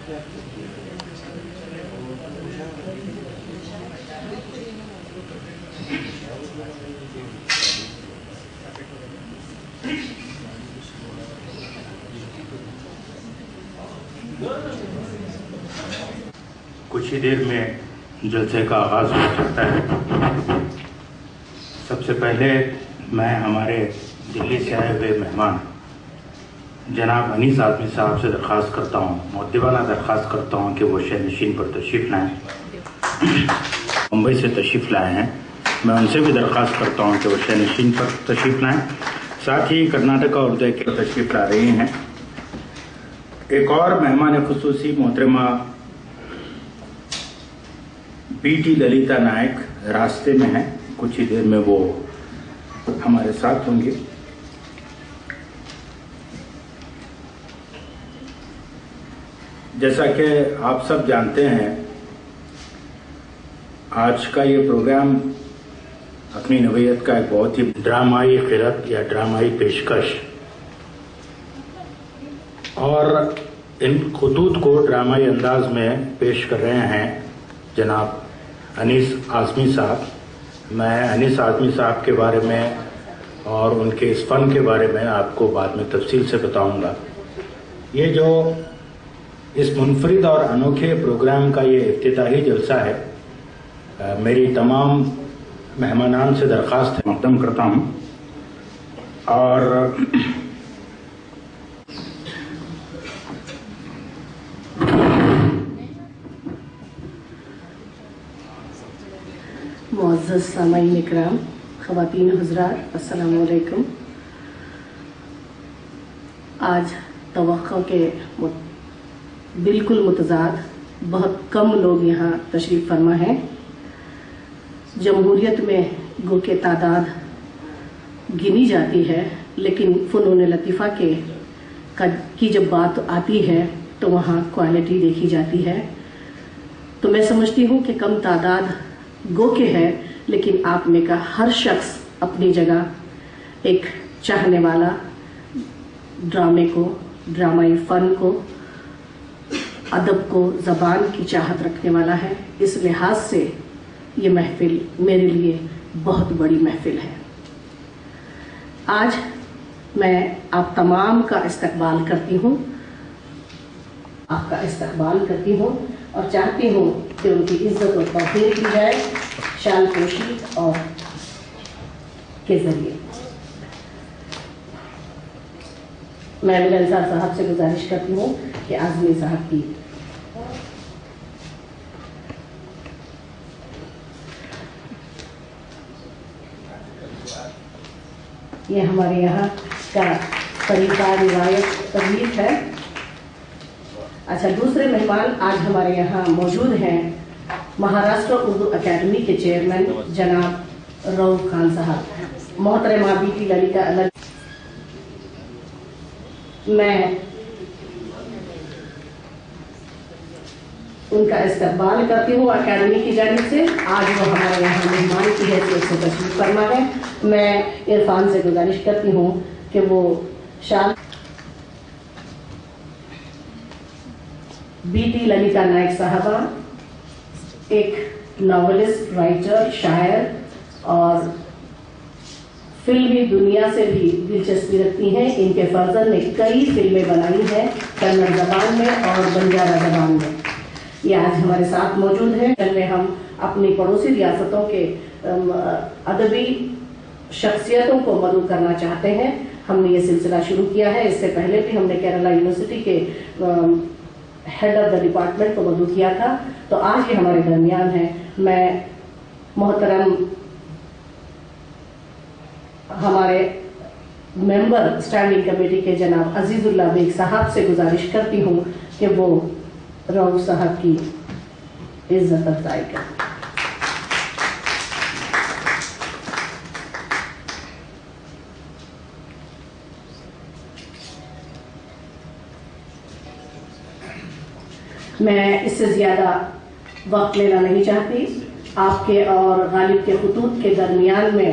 کچھ ہی دیر میں جلسے کا آغاز ہو سکتا ہے۔ سب سے پہلے میں ہمارے دلی سے آئے ہوئے مہمان جناب انیس اعظمی صاحب سے درخواست کرتا ہوں، مؤدبانہ درخواست کرتا ہوں کہ وہ شہ نشین پر تشریف لائیں۔ ممبئی سے تشریف لائے ہیں، میں ان سے بھی درخواست کرتا ہوں کہ وہ شہ نشین پر تشریف لائیں۔ ساتھ ہی کرناٹک اور اردو کے تشریف لا رہی ہیں۔ ایک اور مہمان خصوصی محترمہ بی ٹی للیتا نائک راستے میں ہیں، کچھ ہی دیر میں وہ ہمارے ساتھ ہوں گے۔ جیسا کہ آپ سب جانتے ہیں، آج کا یہ پروگرام اپنی نوعیت کا ایک بہت ہی ڈرامائی قرت یا ڈرامائی پیشکش، اور ان خطوط کو ڈرامائی انداز میں پیش کر رہے ہیں جناب انیس اعظمی صاحب۔ میں انیس اعظمی صاحب کے بارے میں اور ان کے اس فن کے بارے میں آپ کو بعد میں تفصیل سے بتاؤں گا۔ یہ جو اس منفرد اور انوکھے پروگرام کا یہ افتتاحی جلسہ ہے، میری تمام مہمانان سے درخواست ہے مقدم کرتا ہوں، اور معزز سامعین اکرام، خواتین حضرات، السلام علیکم۔ آج توقع کے بالکل متضاد بہت کم لوگ یہاں تشریف فرما ہیں۔ جمہوریت میں گو کہ تعداد گنی جاتی ہے، لیکن فنون لطیفہ کی جب بات آتی ہے تو وہاں کوالٹی دیکھی جاتی ہے۔ تو میں سمجھتی ہوں کہ کم تعداد گو کہ ہے، لیکن آپ میں کا ہر شخص اپنی جگہ ایک چاہنے والا ڈرامے کو، ڈرامائی فن کو، ادب کو، زبان کی چاہت رکھنے والا ہے۔ اس لحاظ سے یہ محفل میرے لیے بہت بڑی محفل ہے۔ آج میں آپ تمام کا استقبال کرتی ہوں، اور چاہتی ہوں کہ ان کی عزت و توقیر کی جائے شال پوشی اور کے ذریعے۔ میں امیر انصار صاحب سے گزارش کرتی ہوں کہ اعظمی صاحب کی یہ ہمارے یہاں کا طریقہ روایت تربیت ہے۔ اچھا، دوسرے مہمان آج ہمارے یہاں موجود ہیں مہاراشٹر اردو اکیڈمی کے چیئرمین جناب رؤف خان صاحب۔ محترمہ بی ٹی للیتا، میں ان کا استقبال کرتی ہوں اکیڈمی کی جانب سے۔ آج وہ ہمارے یہاں مہمان کی حیثیت سے تشریف فرما ہے۔ میں عرفان سے گزارش کرتی ہوں کہ وہ شال بی ٹی للیتا نائک صاحبہ ایک ناولسٹ، رائٹر، شاعر اور فلمی دنیا سے بھی دلچسپی رکھتی ہیں۔ ان کے فرزند نے کئی فلمیں بنائی ہیں کنڑ زبان میں اور بنجارا زبان میں۔ یہ آج ہمارے ساتھ موجود ہیں۔ میں ہم اپنی پڑوسی ریاستوں کے ادبی شخصیتوں کو مدعو کرنا چاہتے ہیں۔ ہم نے یہ سلسلہ شروع کیا ہے، اس سے پہلے بھی ہم نے کیرلا یونیورسٹی کے ہیڈ آف دا ڈپارٹمنٹ کو مدعو کیا تھا، تو آج یہ ہمارے درمیان ہے۔ میں محترم ہمارے ممبر اسٹینڈنگ کمیٹی کے جناب عزیز اللہ بیگ صاحب سے گزارش کرتی ہوں کہ وہ رؤف صاحب کی عزت افزائی کریں۔ میں اس سے زیادہ وقت لینا نہیں چاہتی۔ آپ کے اور غالب کے خطوط کے درمیان میں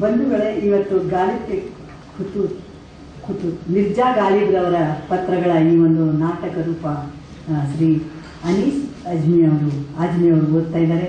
ಬಂಧುಗಳೇ, ಇವತ್ತು ಗಾಲಿಬ್ ಮಿರ್ಜಾ ಗಾಲಿಬ್ರವರ ಪತ್ರಗಳ ಈ ಒಂದು ನಾಟಕ ರೂಪ ಶ್ರೀ ಅನೀಸ್ ಆಜ್ಮಿ ಅವರು ಓದ್ತಾ ಇದ್ದಾರೆ।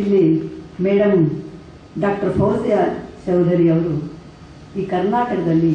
ಇಲ್ಲಿ ಮೇಡಮ್ ಡಾಕ್ಟರ್ ಫೌಜಿಯಾ ಚೌಧರಿ ಅವರು ಈ ಕರ್ನಾಟಕದಲ್ಲಿ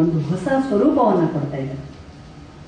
ಒಂದು ಹೊಸ ಸ್ವರೂಪವನ್ನು ಕೊಡ್ತಾ ಇದ್ದಾರೆ।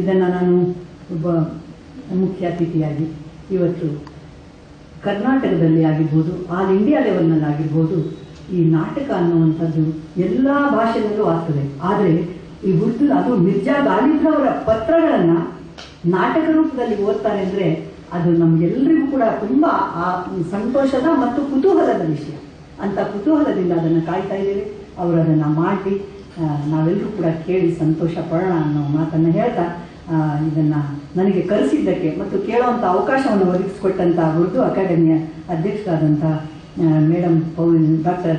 ಇದನ್ನು ನಾನು ಒಬ್ಬ ಮುಖ್ಯ ಅತಿಥಿಯಾಗಿ ಇವತ್ತು ಕರ್ನಾಟಕದಲ್ಲಿ ಆಗಿರ್ಬೋದು, ಆಲ್ ಇಂಡಿಯಾ ಲೆವೆಲ್ನಲ್ಲಿ ಆಗಿರ್ಬೋದು, ಈ ನಾಟಕ ಅನ್ನುವಂಥದ್ದು ಎಲ್ಲ ಭಾಷೆಯಲ್ಲೂ ಆಗ್ತದೆ। ಆದರೆ ಈ ಉರ್ದು ಅದು ಮಿರ್ಜಾ ಗಾಲಿಬ್ರವರ ಪತ್ರಗಳನ್ನು ನಾಟಕ ರೂಪದಲ್ಲಿ ಓದ್ತಾರೆ ಅಂದರೆ ಅದು ನಮಗೆಲ್ಲರಿಗೂ ಕೂಡ ತುಂಬ ಸಂತೋಷದ ಮತ್ತು ಕುತೂಹಲದ ವಿಷಯ। ಅಂತ ಕುತೂಹಲದಿಂದ ಅದನ್ನು ಕಾಯ್ತಾ ಇದ್ದೇವೆ। ಅವರು ಅದನ್ನು ಮಾಡಿ ನಾವೆಲ್ಲರೂ ಕೂಡ ಕೇಳಿ ಸಂತೋಷ ಪಡೋಣ ಅನ್ನೋ ಮಾತನ್ನು ಹೇಳ್ತಾ, ಇದನ್ನು ನನಗೆ ಕರೆಸಿದ್ದಕ್ಕೆ ಮತ್ತು ಕೇಳುವಂಥ ಅವಕಾಶವನ್ನು ಒದಗಿಸಿಕೊಟ್ಟಂಥ ಉರ್ದು ಅಕಾಡೆಮಿಯ ಅಧ್ಯಕ್ಷರಾದಂಥ ಮೇಡಮ್ ಡಾಕ್ಟರ್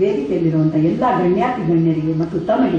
ವೇದಿಕೆಯಲ್ಲಿರುವಂಥ ಎಲ್ಲ ಗಣ್ಯಾತಿ ಗಣ್ಯರಿಗೆ ಮತ್ತು ತಮಗೆ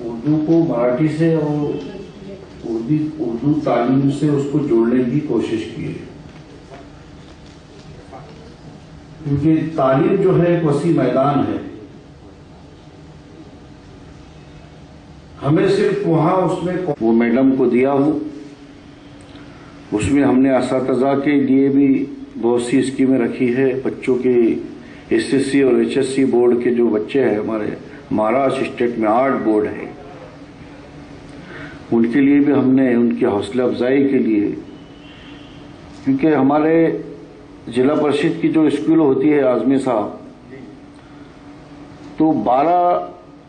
اردو کو مراٹھی سے اور اردو تعلیم سے اس کو جوڑنے کی کوشش کی ہے، کیونکہ تعلیم جو ہے ایک وسیع میدان ہے. ہمیں صرف وہاں اس میں وہ میڈم کو دیا ہوں، اس میں ہم نے اساتذہ کے لیے بھی بہت سی اسکیمیں رکھی ہے. بچوں کے SSC اور HSC بورڈ کے جو بچے ہیں ہمارے مہاراشٹر اسٹیٹ میں 8 بورڈ ہیں، ان کے لیے بھی ہم نے ان کی حوصلہ افزائی کے لیے، کیونکہ ہمارے ضلع پریشد کی جو اسکول ہوتی ہے اعظمی صاحب، تو 12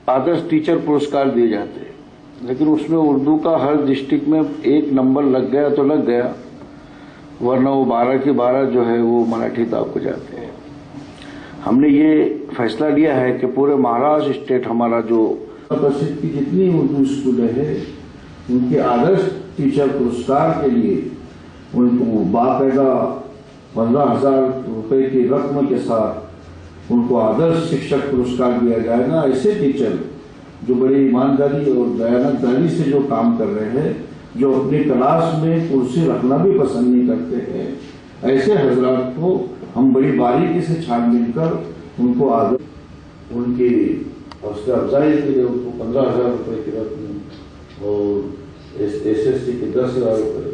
آدرش ٹیچر پرسکار دیے جاتے ہیں، لیکن اس میں اردو کا ہر ڈسٹرکٹ میں 1 نمبر لگ گیا تو لگ گیا، ورنہ وہ 12 کے 12 جو ہے وہ مراٹھی داغ کو جاتے ہیں. ہم نے یہ فیصلہ لیا ہے کہ پورے مہاراشٹر اسٹیٹ ہمارا جو پریشد کی جتنی اردو اسکولیں ہیں ان کے آدرش ٹیچر پرسکار کے لیے ان کو باقاعدہ 15,000 روپے کی رقم کے ساتھ ان کو آدرش شکشک پرسکار دیا جائے گا. ایسے ٹیچر جو بڑی ایمانداری اور دیانتداری سے جو کام کر رہے ہیں، جو اپنی کلاس میں کرسی رکھنا بھی پسند نہیں کرتے ہیں، ایسے حضرات کو ہم بڑی باریکی سے چھان بین کر ان کو ان کی حوصلہ افزائی کے لیے ان کو 15,000 روپے کی رقم اور SSC کے 10,000 روپے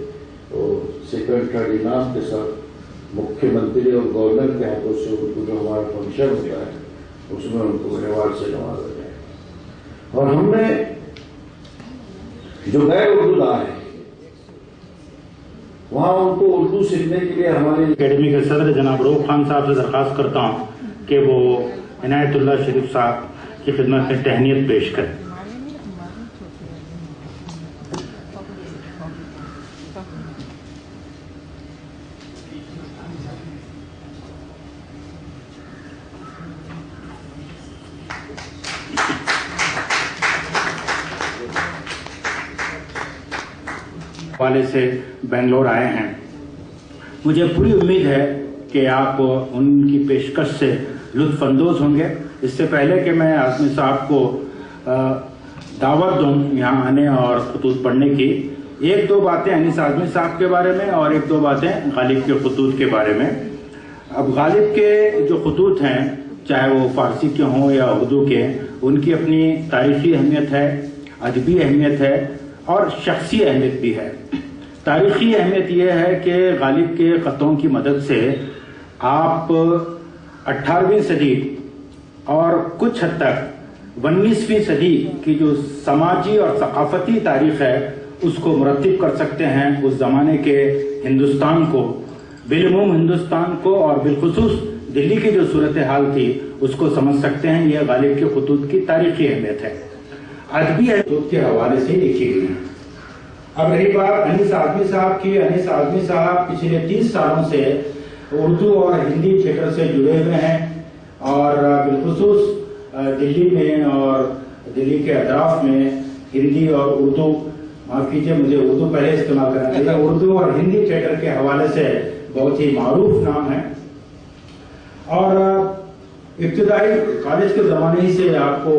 اور سیکنڈ تھرڈ انعام کے ساتھ مکھیہ منتری اور گورنر کے ہاتھوں سے ان کو جو ہمارا فنکشن ہوتا ہے اس میں ان کو ایوارڈ سے نوازا جائے. اور ہم نے جو غیر اردو دار ہیں وہاں ان کو اردو سیکھنے کے لیے ہمارے اکیڈمی کے صدر جناب رؤف خان صاحب سے درخواست کرتا ہوں کہ وہ عنایت اللہ شریف صاحب کی خدمت میں تہنیت پیش کریں. والے سے بنگلور آئے ہیں. مجھے پوری امید ہے کہ آپ ان کی پیشکش سے لطف اندوز ہوں گے. اس سے پہلے کہ میں اعظمی صاحب کو دعوت دوں یہاں آنے اور خطوط پڑھنے کی، 1-2 باتیں انیس اعظمی صاحب کے بارے میں اور 1-2 باتیں غالب کے خطوط کے بارے میں. اب غالب کے جو خطوط ہیں، چاہے وہ فارسی کے ہوں یا اردو کے، ان کی اپنی تاریخی اہمیت ہے، ادبی اہمیت ہے اور شخصی اہمیت بھی ہے. تاریخی اہمیت یہ ہے کہ غالب کے خطوں کی مدد سے آپ 18ویں صدی اور کچھ حد تک 19ویں صدی کی جو سماجی اور ثقافتی تاریخ ہے اس کو مرتب کر سکتے ہیں. اس زمانے کے ہندوستان کو، بالعموم ہندوستان کو اور بالخصوص دلی کی جو صورتحال تھی اس کو سمجھ سکتے ہیں. یہ غالب کے خطوط کی تاریخی اہمیت ہے. ادبی خطوط کے حوالے سے لکھی گئی. اب رہی بات انیس اعظمی صاحب کی. انیس اعظمی صاحب پچھلے 30 سالوں سے اردو اور ہندی تھیٹر سے جڑے ہوئے ہیں اور بالخصوص دلی میں اور دلی کے اطراف میں ہندی اور اردو، معاف کیجیے مجھے اردو پہلے استعمال کرنا چاہیے، اردو اور ہندی تھیٹر کے حوالے سے بہت ہی معروف نام ہے. اور ابتدائی کالج کے زمانے ہی سے آپ کو،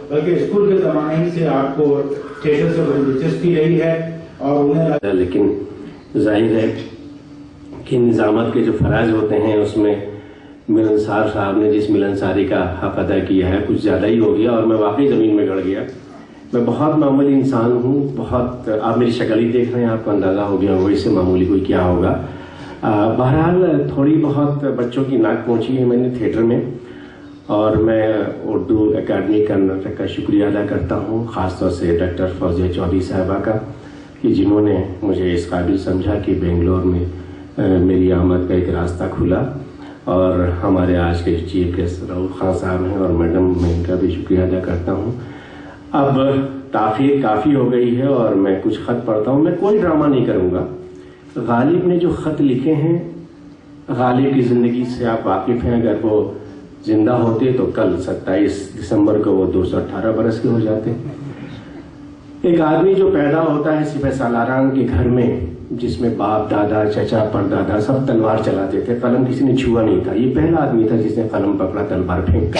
بلکہ اسکول کے زمانے ہی سے آپ کو تھیٹر سے بڑی دلچسپی رہی ہے اور انہیں لیکن ظاہر ہے کہ نظامت کے جو فرائض ہوتے ہیں اس میں ملنسار صاحب نے جس ملنساری کا حق ادا کیا ہے کچھ زیادہ ہی ہو گیا اور میں واقعی زمین میں گڑ گیا. میں بہت معمولی انسان ہوں، بہت، آپ میری شکل ہی دیکھ رہے ہیں، آپ کو اندازہ ہو گیا ہوگا اس سے معمولی کوئی کیا ہوگا. بہرحال تھوڑی بہت بچوں کی ناک پہنچی ہے میں نے تھیٹر میں، اور میں اردو اکیڈمی کرناٹک کا شکریہ ادا کرتا ہوں، خاص طور سے ڈاکٹر فوزیہ چودھری صاحبہ کا، کہ جنہوں نے مجھے اس قابل سمجھا کہ بنگلور میں میری آمد کا ایک راستہ کھلا. اور ہمارے آج کے چیف گیسٹ رؤف خان صاحب ہیں اور میڈم، میں ان کا بھی شکریہ ادا کرتا ہوں. اب تاخیر کافی ہو گئی ہے اور میں کچھ خط پڑھتا ہوں. میں کوئی ڈرامہ نہیں کروں گا. غالب نے جو خط لکھے ہیں، غالب کی زندگی سے آپ واقف ہیں. اگر وہ زندہ ہوتے تو کل 27 دسمبر کو وہ 218 برس کے ہو جاتے. ایک آدمی جو پیدا ہوتا ہے سپہ سالاران کے گھر میں، جس میں باپ، دادا، چچا، پردادا سب تلوار چلاتے تھے، قلم کسی نے چھوا نہیں تھا. یہ پہلا آدمی تھا جس نے قلم پکڑا، تلوار پھینکا.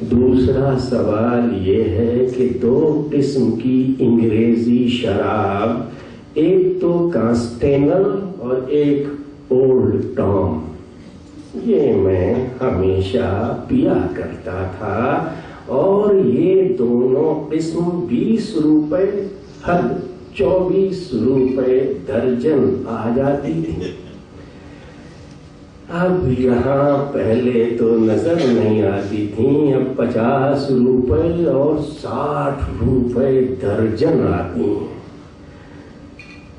دوسرا سوال یہ ہے کہ 2 قسم کی انگریزی شراب، ایک تو کانسٹینل اور ایک اولڈ ٹام، یہ میں ہمیشہ پیا کرتا تھا، اور یہ دونوں قسم 20 روپے حد 24 روپے درجن آ جاتی تھی۔ اب یہاں پہلے تو نظر نہیں آتی تھیں، اب 50 روپے اور 60 روپے درجن آتی ہیں۔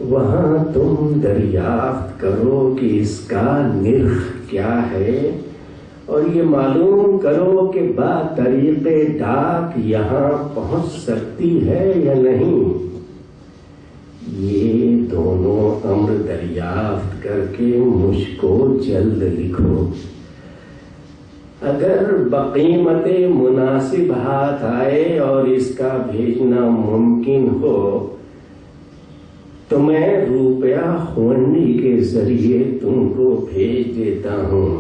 وہاں تم دریافت کرو کہ اس کا نرخ کیا ہے، اور یہ معلوم کرو کہ بطریق ڈاک یہاں پہنچ سکتی ہے یا نہیں۔ یہ دونوں امر دریافت کر کے مجھ کو جلد لکھو۔ اگر بقیمت مناسب ہاتھ آئے اور اس کا بھیجنا ممکن ہو تو میں روپیہ ہونی کے ذریعے تم کو بھیج دیتا ہوں،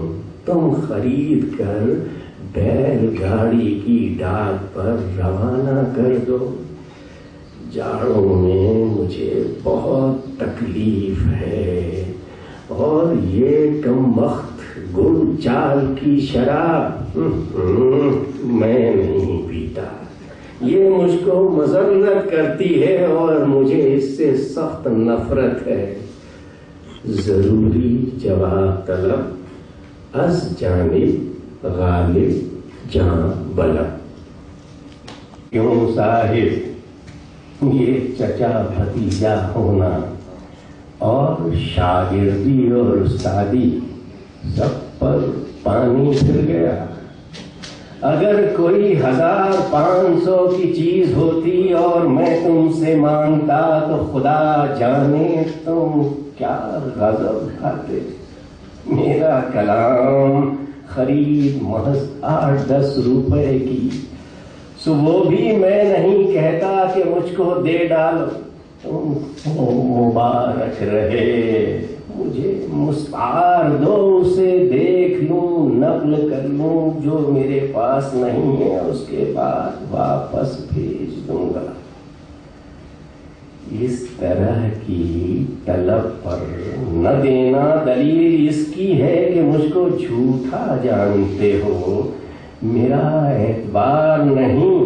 تم خرید کر بیل گاڑی کی ڈاک پر روانہ کر دو۔ جاڑوں میں مجھے بہت تکلیف ہے، اور یہ کم وقت گل چال کی شراب میں نہیں پیتا، یہ مجھ کو مذلت کرتی ہے اور مجھے اس سے سخت نفرت ہے۔ ضروری جواب طلب، از جانب غالب جاں بلب۔ کیوں صاحب، یہ چچا بھتیجا ہونا اور شاگردی اور استادی سب پر پانی پھر گیا۔ اگر کوئی 1500 کی چیز ہوتی اور میں تم سے مانگتا تو خدا جانے تم کیا غضب کھاتے۔ میرا کلام خرید محض 8-10 روپے کی، سو وہ بھی میں نہیں کہتا کہ مجھ کو دے ڈالو۔ تم کو مبارک رہے، مجھے مستعار دو، اسے دیکھ لوں، نقل کر لوں، جو میرے پاس نہیں ہے اس کے بعد واپس بھیج دوں گا۔ اس طرح کی طلب پر نہ دینا دلیل اس کی ہے کہ مجھ کو جھوٹا جانتے ہو، میرا اعتبار نہیں،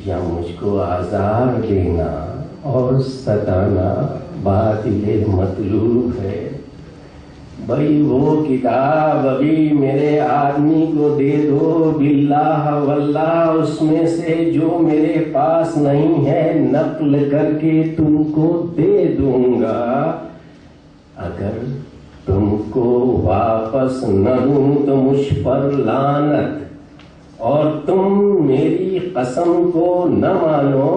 یا مجھ کو آزار دینا اور ستانا باطل مطلوب ہے۔ بھائی وہ کتاب ابھی میرے آدمی کو دے دو، باللہ واللہ اس میں سے جو میرے پاس نہیں ہے نقل کر کے تم کو دے دوں گا۔ اگر تم کو واپس نہ دوں تو مجھ پر لعنت، اور تم میری قسم کو نہ مانو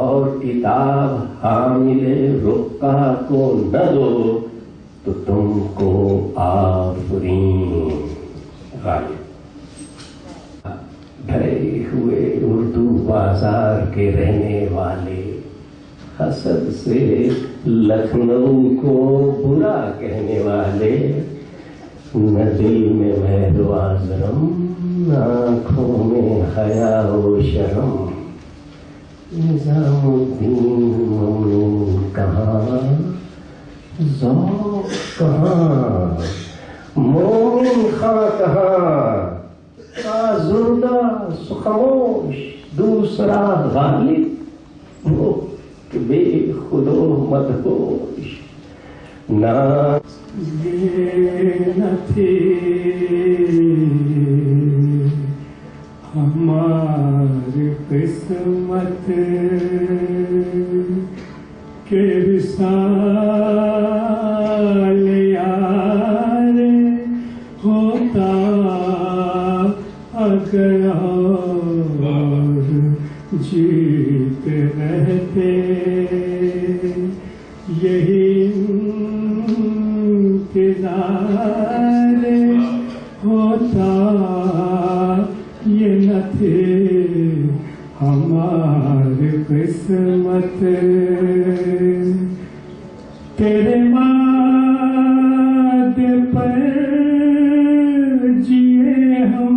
اور کتاب حامل رقعہ کو نہ دو تو تم کو آفرین۔ غالب، ڈھرے ہوئے اردو بازار کے رہنے والے، حسد سے لکھنؤ کو برا کہنے والے، نہ دل میں مہر و عذرم، نہ آنکھوں میں حیا و شرم۔ نظام الدین ممنون کہاں، ذوق کہاں، مومن خاں کہاں، آزردہ خاموش دوسرا غالب، وہ بے خودو مدہوش۔ نہ یہ نہ تھی ہماری قسمت کہ وصال یار ہوتا اگر اور جیتے رہتے، یہی انتظار ہوتا، یہ نہ تھے ہماری قسمت۔ تیرے وعدے پر جیے ہم،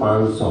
500।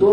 2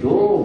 2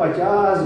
50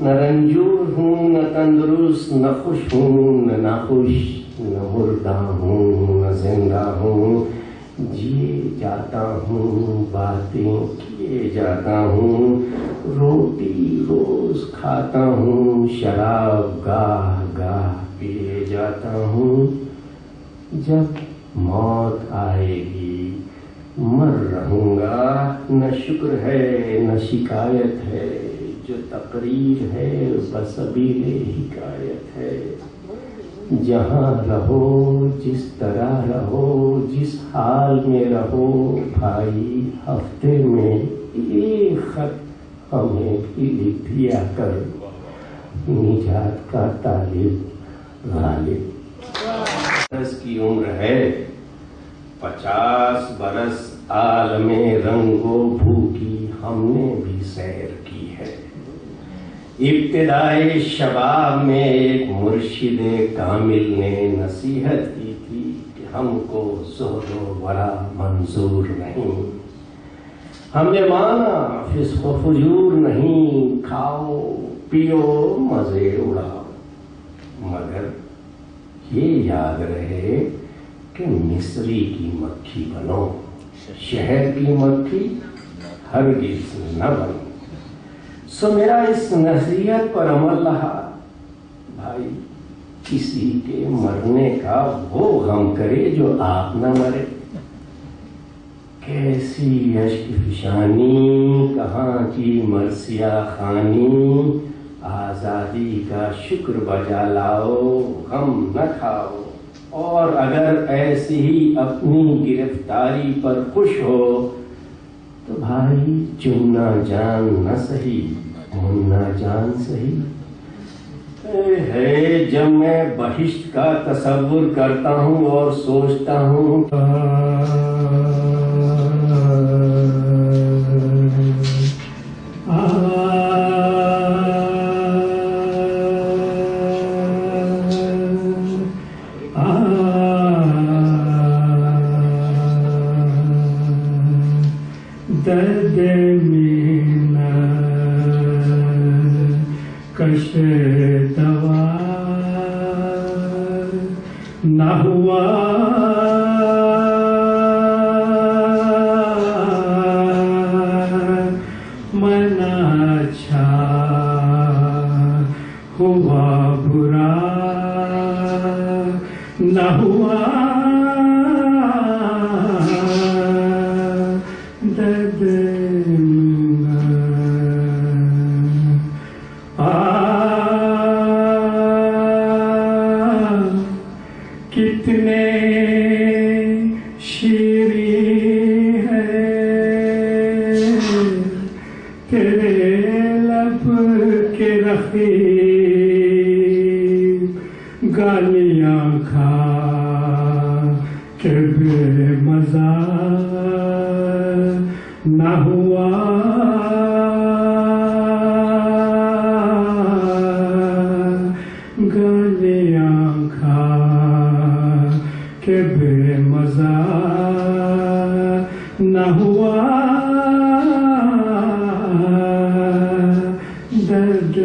نہ رنجور ہوں نہ تندرست، نہ خوش ہوں نہ ناخوش، نہ مردہ ہوں نہ زندہ ہوں، جیے جاتا ہوں باتیں کیے جاتا ہوں، روٹی روز کھاتا ہوں، شراب گاہ گاہ پیے جاتا ہوں، جب موت آئے گی مر رہوں گا، نہ شکر ہے نہ شکایت ہے، جو تقریر ہے بس ابیل حکایت ہے، جہاں رہو جس طرح رہو جس حال میں رہو بھائی، ہفتے میں ایک خط ہمیں بھی لکھ دیا کر، نجات کا طالب غالب۔ 10 کی عمر ہے، 50 برس عالم رنگ و بھو کی ہم نے بھی سیر کی ہے، ابتدائے شباب میں ایک مرشد کامل نے نصیحت کی تھی کہ ہم کو زہد و ورع منظور نہیں، ہم نے مانا فسق و فجور نہیں، کھاؤ پیو مزے اڑاؤ، مگر یہ یاد رہے کہ مصری کی مکھی بنو، شہر کی مکھی ہرگز نہ بنو۔ سو میرا اس نصیحت پر عمل رہا، بھائی کسی کے مرنے کا وہ غم کرے جو آپ نہ مرے، کیسی اشک فشانی کہاں کی مرثیہ خوانی، آزادی کا شکر بجا لاؤ غم نہ کھاؤ، اور اگر ایسی ہی اپنی گرفتاری پر خوش ہو تو بھائی چننا جان نہ سہی منا جان سہی۔ ہے جب میں بہشت کا تصور کرتا ہوں اور سوچتا ہوں درد میں کش دوا نہ ہوا، من اچھا ہوا برا نہ ہوا، درد کتنے شیریں ہے تیرے لب کے رخی، گالیاں کھا کے بے مزہ نہ ہوا، گالیاں کھا کے بے مزہ نہ ہوا، درد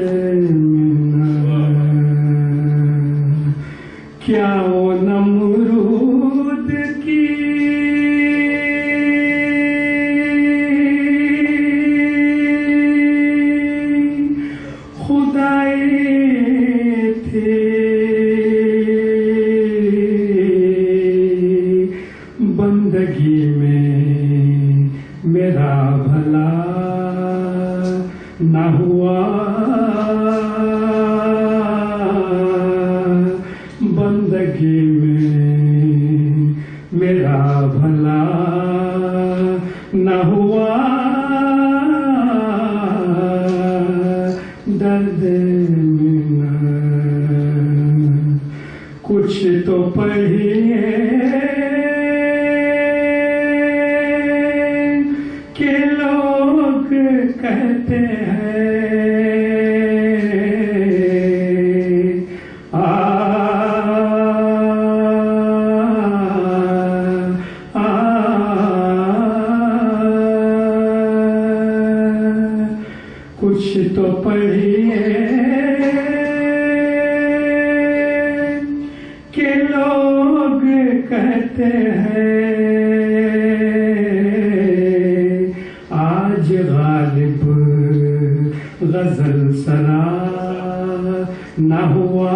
کیا وہ نمرود کی بندگی میں میرا بھلا نہ ہوا، بندگی میں میرا بھلا نہ ہوا، درد کچھ تو پڑھیے کہ لوگ کہتے ہیں کچھ تو پڑھیے نہ ہوا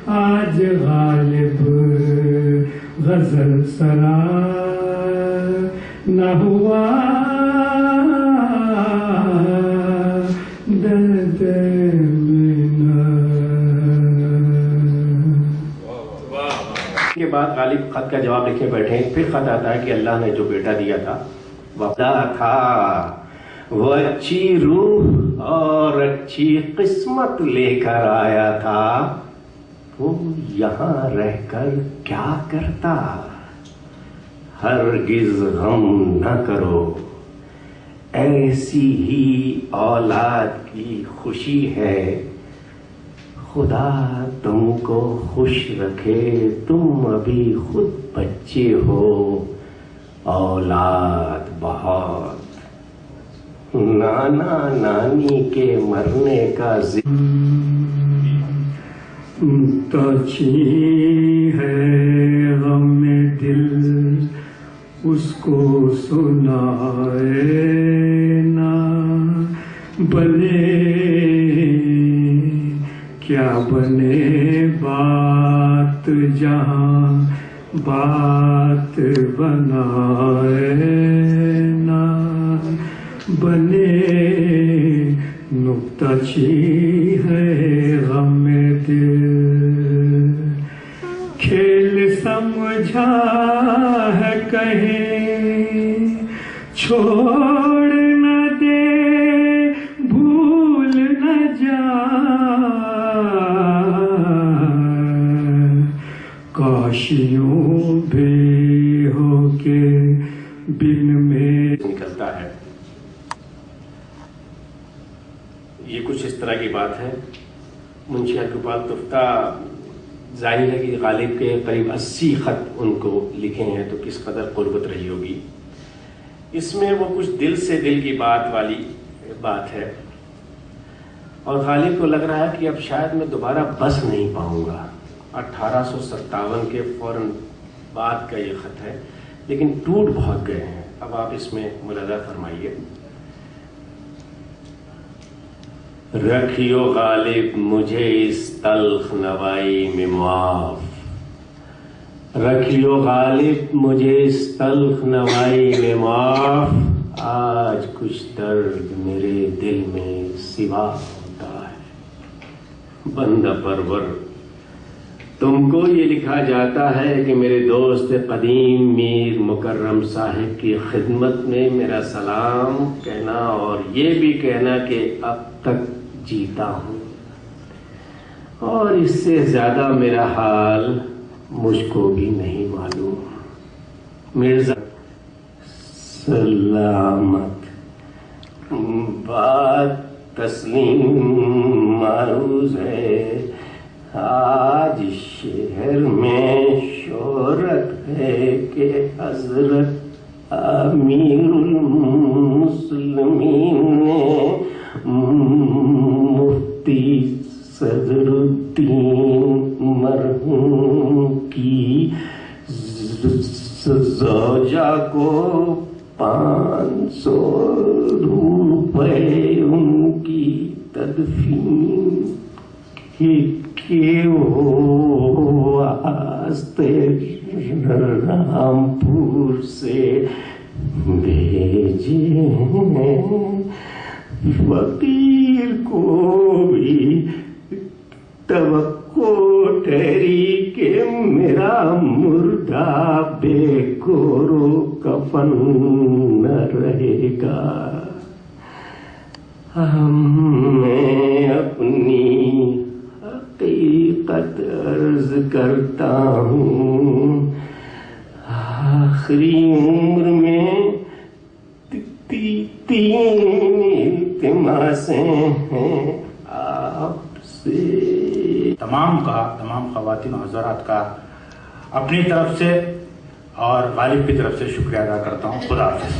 آج غالب غزل سرا، نہ ہوا درد کے بعد غالب خط کا جواب لکھنے بیٹھے ہیں. پھر خط آتا ہے کہ اللہ نے جو بیٹا دیا تھا وفا تھا، وہ اچھی روح اور اچھی قسمت لے کر آیا تھا، وہ یہاں رہ کر کیا کرتا. ہرگز غم نہ کرو، ایسی ہی اولاد کی خوشی ہے، خدا تم کو خوش رکھے، تم ابھی خود بچے ہو، اولاد بہت، نانا نانی کے مرنے کا تاچی ہے غم دل اس کو سنائے نا، بنے کیا بنے بات جہاں بات بنائے نا، بنے نکتہ چی ہے غم دل، کھیل سمجھا ہے کہیں چھوڑ نہ دے، بھول نہ جا، کاشیوں بے ہو کے بن میں نکلتا ہے. یہ کچھ اس طرح کی بات ہے. منشی ہرگوپال تفتہ ظاہر ہے کہ غالب کے قریب 80 خط ان کو لکھے ہیں، تو کس قدر قربت رہی ہوگی. اس میں وہ کچھ دل سے دل کی بات والی بات ہے، اور غالب کو لگ رہا ہے کہ اب شاید میں دوبارہ بس نہیں پاؤں گا. 1857 کے فوراً بعد کا یہ خط ہے، لیکن ٹوٹ بہت گئے ہیں. اب آپ اس میں ملاحظہ فرمائیے. رکھیو غالب مجھے اس تلخ نوائی میں معاف، رکھیو غالب مجھے اس تلخ نوائی میں معاف، آج کچھ درد میرے دل میں سوا ہوتا ہے. بندہ پرور، تم کو یہ لکھا جاتا ہے کہ میرے دوست قدیم میر مکرم صاحب کی خدمت میں میرا سلام کہنا، اور یہ بھی کہنا کہ اب تک جیتا ہوں، اور اس سے زیادہ میرا حال مجھ کو بھی نہیں معلوم. مرزا سلامت، بات تسلیم معروض ہے، آج شہر میں شہرت ہے کہ حضرت امیر المسلمین نے مفتی صدر الدین مرحوم کی زوجہ کو 500 روپے ان کی تدفین کے واسطے رامپور سے بھیجے ہیں. فقیر کو بھی توقع ٹھہری کہ میرا مردہ بے گورو کفن نہ رہے گا. میں اپنی حقیقت عرض کرتا ہوں، آخری عمر میں 3 التماسیں ہیں آپ سے. تمام خواتین و حضرات کا اپنی طرف سے اور غالب کی طرف سے شکریہ ادا کرتا ہوں. خدا حافظ.